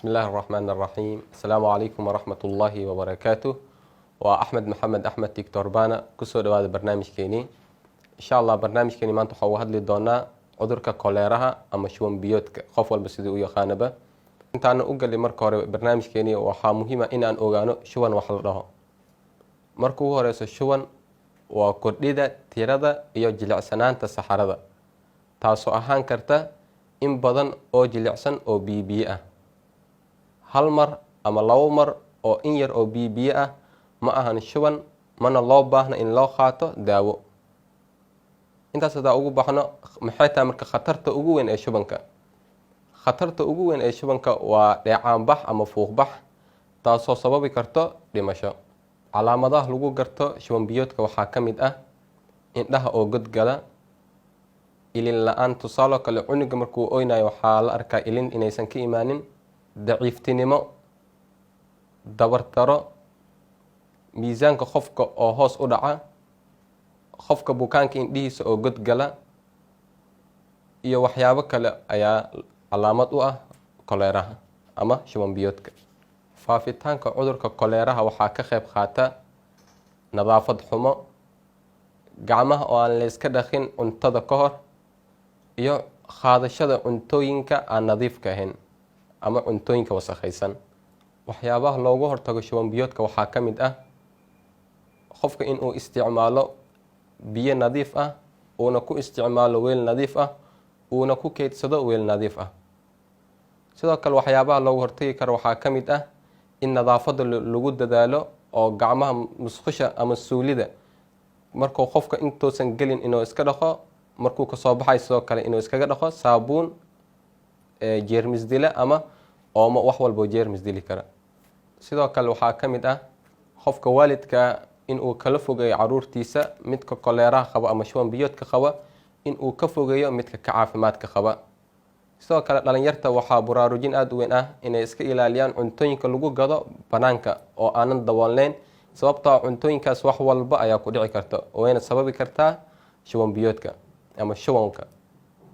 بسم الله الرحمن الرحيم. السلام عليكم ورحمة الله وبركاته. وأحمد محمد أحمد تيكتور بانا كسر هذا برنامج كيني إن شاء الله. برنامج كيني ما أنتو خوهد لي دونا عذرك كوليرها أما شون بيوتك خوف والبسيدوية خانبة. أنت أنا أقول لي مركو برنامج كيني وحا مهمة إن أن أوغانو شون وحلقها مركو هو رئيس شون وكرديدة تيرادة إيو جلعسنان تسحرادة تاسو أهان كرتا إن بدن أو جلعسن أو بيبيئة hal mar ama labo mar oo in yar oo biyo ah ma ahan shuban mana loo baahna in loo qaato daawo. intaas hadaa ugu baxno maxay tahay marka khatarta ugu weyn ee shubanka? khatarta ugu weyn ee shubanka waa dheecaan bax ama fuuq bax taasoo sababi karto dhimasho. calaamadaha lagu garto shuban biyoodka waxaa ka mid ah indhaha oo godgala, ilin la-aan. tusaale kale cunuga markuu oynayo waxaa la arkaa ilin inaysan ka imaanin, daciiftinimo, dabartaro, miisaanka qofka oo hoos u dhaca, qofka bukaanka indhihiisa oo godgala iyo waxyaabo kale ayaa calaamad u ah koleeraha ama shuban biyoodka. faafitaanka cudurka koleeraha waxaa ka qayb qaata nadaafad xumo, gacmaha oo aan la iska dhaqin cuntada ka hor, iyo qaadashada cuntooyinka aan nadiifka ahayn ama cuntooyinka wasakhaysan. waxyaabaha loogu hortago shuban biyoodka waxaa ka mid ah qofka inuu isticmaalo biyo nadiif ah, uuna ku isticmaalo weel nadiif ah, uuna ku keydsado weel nadiif ah. sidoo kale waxyaabaha loogu hortagi karo waxaa ka mid ah in nadaafada lagu dadaalo oo gacmaha musqusha ama suulida markuu qofka intuusan gelin inuu iska dhaqo, markuu kasoo baxay sidoo kale inuu iskaga dhaqo saabuun jeermis dila ama oomo wax walbo jeermis dili kara. sidoo kale waxaa ka mid ah qofka waalidka inuu kala fogeeyo caruurtiisa midka koleeraha qaba ama shuban biyoodka qaba, inuu ka fogeeyo midka ka caafimaadka qaba. sidoo kale dhalinyarta waxaa buraarujin aada u weyn ah inay iska ilaaliyaan cuntooyinka lagu gado banaanka oo aanan daboolneyn, sababtoo cuntooyinkaas wax walba ayaa ku dhici karta wayna sababi kartaa shuban biyoodka ama shubanka.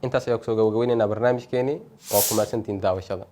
intaas ayaa kusoo gabagabaynaynaa barnaamijkeeni. waa ku mahadsantihiin daawashada.